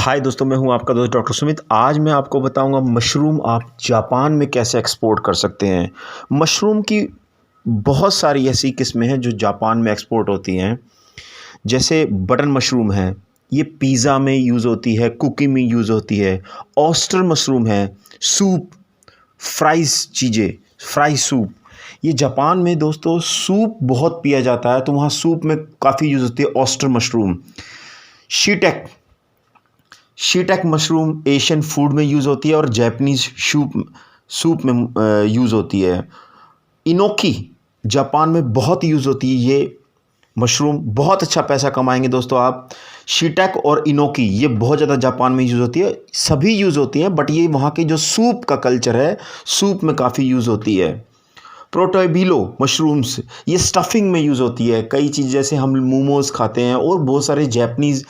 हाय दोस्तों, मैं हूं आपका दोस्त डॉक्टर सुमित। आज मैं आपको बताऊंगा मशरूम आप जापान में कैसे एक्सपोर्ट कर सकते हैं। मशरूम की बहुत सारी ऐसी किस्में हैं जो जापान में एक्सपोर्ट होती हैं। जैसे बटन मशरूम है, ये पिज़्ज़ा में यूज़ होती है, कुकिंग में यूज़ होती है। ऑयस्टर मशरूम है, सूप, फ्राई सूप। ये जापान में दोस्तों सूप बहुत पिया जाता है, तो वहाँ सूप में काफ़ी यूज़ होती है oyster mushroom. Shiitake mushroom Asian food में यूज़ होती है और जापानीज़ सूप में यूज़ होती है। इनोकी जापान में बहुत यूज़ होती है। ये मशरूम बहुत अच्छा पैसा कमाएंगे दोस्तों आप। शीटेक और इनोकी ये बहुत ज़्यादा जापान में यूज़ होती है, सभी यूज़ होती हैं, बट ये वहाँ के जो सूप का कल्चर है, सूप में काफ़ी यूज़ होती है। प्रोटोबिलो मशरूम्स ये स्टफिंग में यूज़ होती है। कई चीज़ जैसे हम मोमोज़ खाते हैं और बहुत सारे जापानीज़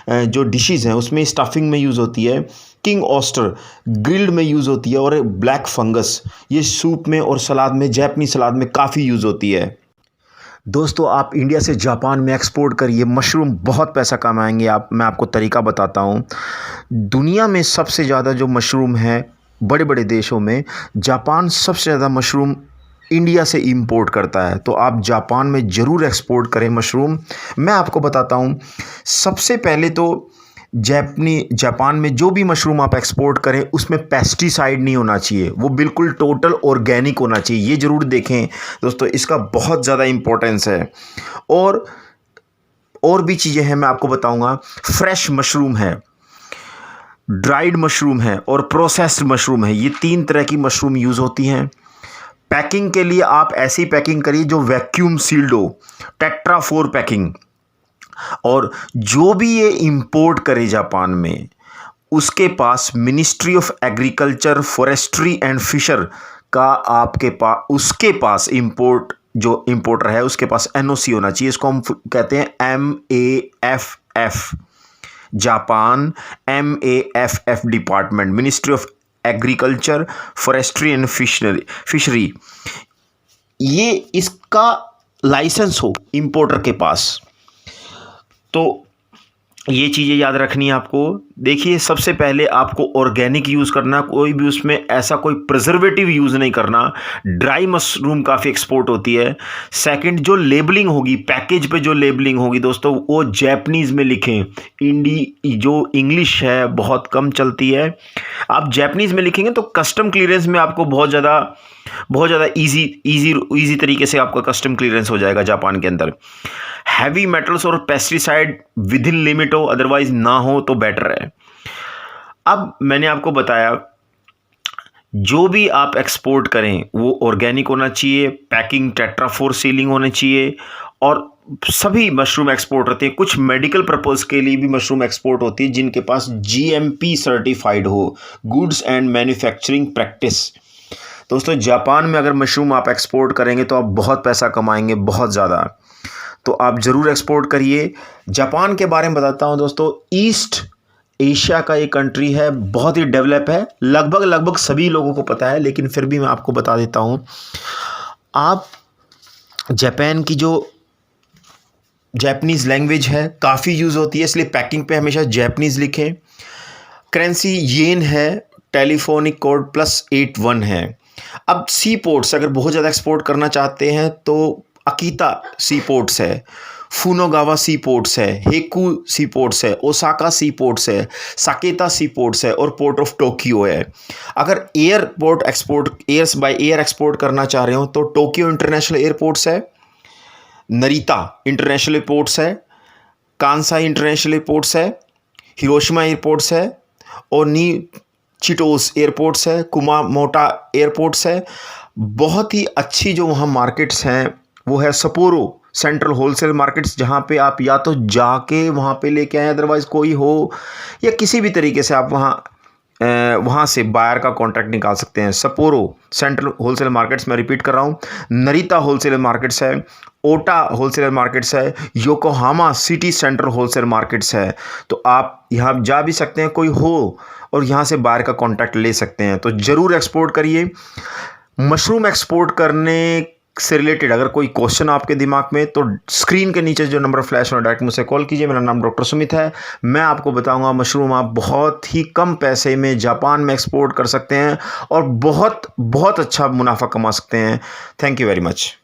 जो डिशेज़ हैं उसमें स्टफिंग में यूज़ होती है। किंग ऑयस्टर ग्रिल्ड में यूज़ होती है। और ब्लैक फंगस ये सूप में और सलाद में, जापानीज़ सलाद में काफ़ी यूज़ होती है। दोस्तों, आप इंडिया से जापान में एक्सपोर्ट करिए, मशरूम बहुत पैसा कमाएंगे आप। मैं आपको तरीका बताता हूँ। दुनिया में सबसे ज़्यादा जो मशरूम है बड़े बड़े देशों में, जापान सबसे ज़्यादा मशरूम इंडिया से इंपोर्ट करता है। तो आप जापान में ज़रूर एक्सपोर्ट करें मशरूम। मैं आपको बताता हूँ, सबसे पहले तो जापान में जो भी मशरूम आप एक्सपोर्ट करें उसमें पेस्टिसाइड नहीं होना चाहिए, वो बिल्कुल टोटल ऑर्गेनिक होना चाहिए। ये ज़रूर देखें दोस्तों, इसका बहुत ज़्यादा इम्पोर्टेंस है। और भी चीज़ें हैं मैं आपको बताऊंगा। फ्रेश मशरूम है, ड्राइड मशरूम है और प्रोसेस्ड मशरूम है। ये 3 तरह की मशरूम यूज़ होती हैं। पैकिंग के लिए आप ऐसी पैकिंग करिए जो वैक्यूम सील्ड हो, टेट्रा 4 पैकिंग। और जो भी ये इंपोर्ट करे जापान में, उसके पास ministry of agriculture, forestry and fisher का उसके पास जो इंपोर्टर है उसके पास एनओसी होना चाहिए। इसको हम कहते हैं MAFF, Japan MAFF department, ministry of agriculture, forestry and fishery. ये इसका लाइसेंस हो इंपोर्टर के पास। तो ये चीज़ें याद रखनी है आपको। देखिए, सबसे पहले आपको ऑर्गेनिक यूज़ करना, कोई भी उसमें ऐसा कोई प्रिजर्वेटिव यूज़ नहीं करना। ड्राई मशरूम काफ़ी एक्सपोर्ट होती है। सेकंड, जो लेबलिंग होगी, पैकेज पे जो लेबलिंग होगी दोस्तों, वो जापानीज़ में लिखें। जो इंग्लिश है बहुत कम चलती है, आप जापानीज़ में लिखेंगे तो कस्टम क्लियरेंस में आपको बहुत ज़्यादा इजी तरीके से आपका कस्टम क्लियरेंस हो जाएगा जापान के अंदर। हैवी मेटल्स और पेस्टिसाइड विद इन लिमिट हो, अदरवाइज ना हो तो बेटर है। अब मैंने आपको बताया, जो भी आप एक्सपोर्ट करें वो ऑर्गेनिक होना चाहिए, पैकिंग टेट्रा 4 सीलिंग होनी चाहिए। और सभी मशरूम एक्सपोर्ट होते हैं। कुछ मेडिकल पर्पस के लिए भी मशरूम एक्सपोर्ट होती है जिनके पास GMP सर्टिफाइड हो, गुड्स एंड मैन्युफैक्चरिंग प्रैक्टिस। दोस्तों, जापान में अगर मशरूम आप एक्सपोर्ट करेंगे तो आप बहुत पैसा कमाएंगे, बहुत ज़्यादा। तो आप ज़रूर एक्सपोर्ट करिए। जापान के बारे में बताता हूँ दोस्तों, ईस्ट एशिया का एक कंट्री है, बहुत ही डेवलप है। लगभग सभी लोगों को पता है, लेकिन फिर भी मैं आपको बता देता हूँ। आप जापान की जो जापानीज़ लैंग्वेज है काफ़ी यूज़ होती है, इसलिए पैकिंग पे हमेशा जापानीज़ लिखें। करेंसी येन है, टेलीफोनिक कोड +81 है। अब सी पोर्ट्स अगर बहुत ज़्यादा एक्सपोर्ट करना चाहते हैं तो अकीता सी पोर्ट्स है, फुनोगावा सी पोर्ट्स है, हेकू सी पोर्ट्स है, ओसाका सी पोर्ट्स है, साकेता सी पोर्ट्स है और पोर्ट ऑफ टोक्यो है। अगर एयर्स बाय एयर एक्सपोर्ट करना चाह रहे हो तो टोक्यो इंटरनेशनल एयरपोर्ट्स है, नरीता इंटरनेशनल एयरपोर्ट्स है, कांसाई इंटरनेशनल एयरपोर्ट्स है, हिरोशिमा एयरपोर्ट्स है और चिटोस एयरपोर्ट्स है, कुमामोटा एयरपोर्ट्स है। बहुत ही अच्छी जो वहाँ मार्केट्स हैं वो है सपोरो सेंट्रल होलसेल मार्केट्स, जहाँ पे आप या तो जाके वहाँ पे लेके आए, अदरवाइज़ कोई हो, या किसी भी तरीके से आप वहाँ से बायर का कॉन्टैक्ट निकाल सकते हैं। सपोरो सेंट्रल होलसेल मार्केट्स, मैं रिपीट कर रहा हूँ, नरीता होलसेल मार्केट्स है, ओटा होलसेल मार्केट्स है, Yokohama city central wholesale markets है। तो आप यहाँ जा भी सकते हैं, कोई हो, और यहाँ से बायर का कॉन्टैक्ट ले सकते हैं। तो ज़रूर एक्सपोर्ट करिए। मशरूम एक्सपोर्ट करने से रिलेटेड अगर कोई क्वेश्चन आपके दिमाग में, तो स्क्रीन के नीचे जो नंबर फ्लैश हो रहा है डायरेक्ट मुझसे कॉल कीजिए। मेरा नाम डॉक्टर सुमित है। मैं आपको बताऊंगा मशरूम आप बहुत ही कम पैसे में जापान में एक्सपोर्ट कर सकते हैं और बहुत बहुत अच्छा मुनाफा कमा सकते हैं। Thank you very much.